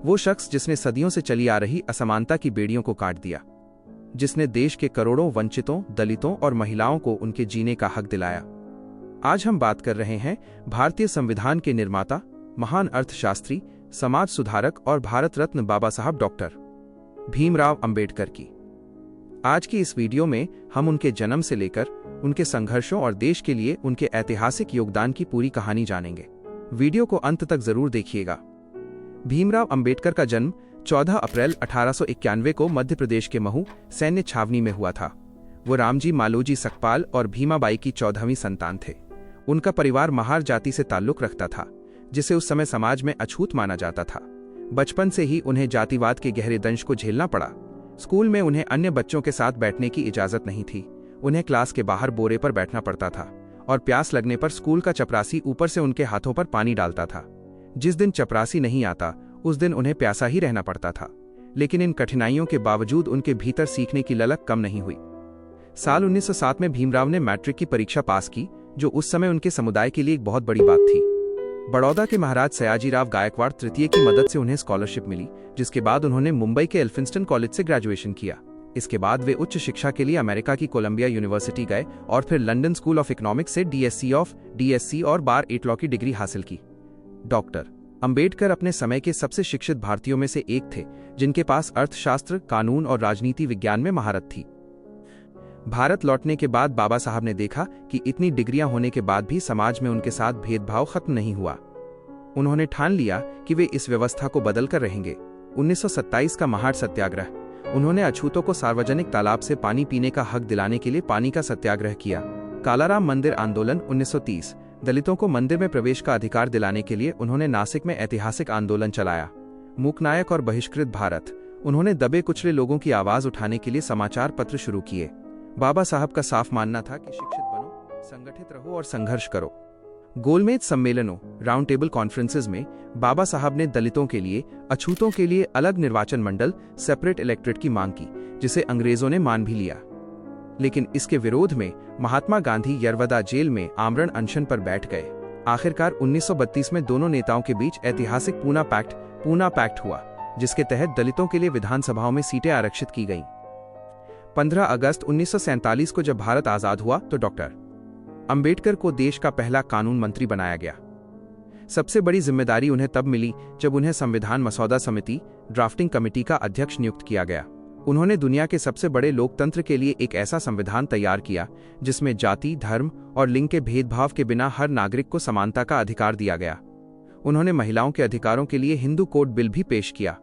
वो शख्स जिसने सदियों से चली आ रही असमानता की बेड़ियों को काट दिया, जिसने देश के करोड़ों वंचितों, दलितों और महिलाओं को उनके जीने का हक दिलाया। आज हम बात कर रहे हैं भारतीय संविधान के निर्माता, महान अर्थशास्त्री, समाज सुधारक और भारत रत्न बाबा साहब डॉक्टर भीमराव अंबेडकर की। आज की इस वीडियो में हम उनके जन्म से लेकर उनके संघर्षों और देश के लिए उनके ऐतिहासिक योगदान की पूरी कहानी जानेंगे। वीडियो को अंत तक जरूर देखिएगा। भीमराव अंबेडकर का जन्म 14 अप्रैल 1891 को मध्य प्रदेश के महू सैन्य छावनी में हुआ था। वो रामजी मालोजी सकपाल और भीमाबाई की 14वीं संतान थे। उनका परिवार महार जाति से ताल्लुक रखता था, जिसे उस समय समाज में अछूत माना जाता था। बचपन से ही उन्हें जातिवाद के गहरे दंश को झेलना पड़ा। स्कूल में उन्हें अन्य बच्चों के साथ बैठने की इजाजत नहीं थी। उन्हें क्लास के बाहर बोरे पर बैठना पड़ता था और प्यास लगने पर स्कूल का चपरासी ऊपर से उनके हाथों पर पानी डालता था। जिस दिन चपरासी नहीं आता उस दिन उन्हें प्यासा ही रहना पड़ता था। लेकिन इन कठिनाइयों के बावजूद उनके भीतर सीखने की ललक कम नहीं हुई। साल 1907 में भीमराव ने मैट्रिक की परीक्षा पास की, जो उस समय उनके समुदाय के लिए एक बहुत बड़ी बात थी। बड़ौदा के महाराज सयाजीराव गायकवाड़ तृतीय की मदद से उन्हें स्कॉलरशिप मिली, जिसके बाद उन्होंने मुंबई के एल्फिंस्टन कॉलेज से ग्रेजुएशन किया। इसके बाद वे उच्च शिक्षा के लिए अमेरिका की कोलंबिया यूनिवर्सिटी गए और फिर लंदन स्कूल ऑफ इकोनॉमिक्स से डीएससी और बार 8 लॉ की डिग्री हासिल की। डॉक्टर अंबेडकर अपने समय के सबसे शिक्षित भारतीयों में से एक थे, जिनके पास अर्थशास्त्र, कानून और राजनीति विज्ञान में महारत थी। भारत लौटने के बाद बाबा साहब ने देखा कि इतनी डिग्रियां होने के बाद भी समाज में उनके साथ भेदभाव खत्म नहीं हुआ। उन्होंने ठान लिया कि वे इस व्यवस्था को बदल कर रहेंगे। 1927 का महार सत्याग्रह। उन्होंने अछूतों को सार्वजनिक तालाब से पानी पीने का हक दिलाने के लिए पानी का सत्याग्रह किया। कालाराम मंदिर आंदोलन 1930। दलितों को मंदिर में प्रवेश का अधिकार दिलाने के लिए उन्होंने नासिक में ऐतिहासिक आंदोलन चलाया। मूकनायक और बहिष्कृत भारत। उन्होंने दबे कुचले लोगों की आवाज उठाने के लिए समाचार पत्र शुरू किए। बाबा साहब का साफ मानना था कि शिक्षित बनो, संगठित रहो और संघर्ष करो। गोलमेज सम्मेलनों, राउंड टेबल कॉन्फ्रेंसेज में बाबा साहब ने दलितों के लिए, अछूतों के लिए अलग निर्वाचन मंडल, सेपरेट इलेक्टोरेट की मांग की, जिसे अंग्रेजों ने मान भी लिया। लेकिन इसके विरोध में महात्मा गांधी यरवदा जेल में आमरण अनशन पर बैठ गए। आखिरकार 1932 में दोनों नेताओं के बीच ऐतिहासिक पूना पैक्ट हुआ, जिसके तहत दलितों के लिए विधानसभाओं में सीटें आरक्षित की गईं। 15 अगस्त 1947 को जब भारत आजाद हुआ तो डॉक्टर अंबेडकर को देश का पहला कानून मंत्री बनाया गया। सबसे बड़ी जिम्मेदारी उन्हें तब मिली जब उन्हें संविधान मसौदा समिति, ड्राफ्टिंग कमेटी का अध्यक्ष नियुक्त किया गया। उन्होंने दुनिया के सबसे बड़े लोकतंत्र के लिए एक ऐसा संविधान तैयार किया जिसमें जाति, धर्म और लिंग के भेदभाव के बिना हर नागरिक को समानता का अधिकार दिया गया। उन्होंने महिलाओं के अधिकारों के लिए हिंदू कोड बिल भी पेश किया।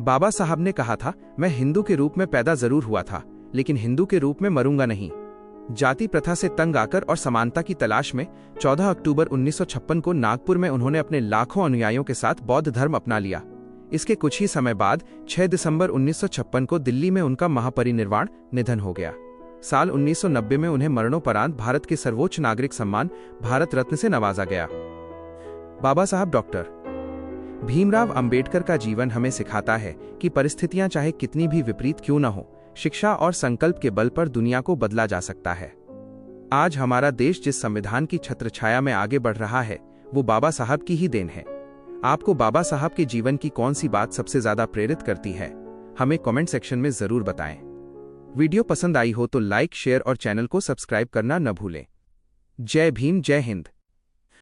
बाबा साहब ने कहा था, मैं हिंदू के रूप में पैदा जरूर हुआ था, लेकिन हिंदू के रूप में मरूंगा नहीं। जाति प्रथा से तंग आकर और समानता की तलाश में 14 अक्टूबर 1956 को नागपुर में उन्होंने अपने लाखों अनुयायियों के साथ बौद्ध धर्म अपना लिया। इसके कुछ ही समय बाद 6 दिसंबर 1956 को दिल्ली में उनका महापरिनिर्वाण निधन हो गया। साल 1990 में उन्हें मरणोपरांत भारत के सर्वोच्च नागरिक सम्मान भारत रत्न से नवाजा गया। बाबा साहब डॉक्टर भीमराव अंबेडकर का जीवन हमें सिखाता है कि परिस्थितियां चाहे कितनी भी विपरीत क्यों न हो, शिक्षा और संकल्प के बल पर दुनिया को बदला जा सकता है। आज हमारा देश जिस संविधान की छत्रछाया में आगे बढ़ रहा है, वो बाबा साहब की ही देन है। आपको बाबा साहब के जीवन की कौन सी बात सबसे ज्यादा प्रेरित करती है, हमें कमेंट सेक्शन में जरूर बताएं। वीडियो पसंद आई हो तो लाइक, शेयर और चैनल को सब्सक्राइब करना न भूलें। जय भीम, जय हिंद।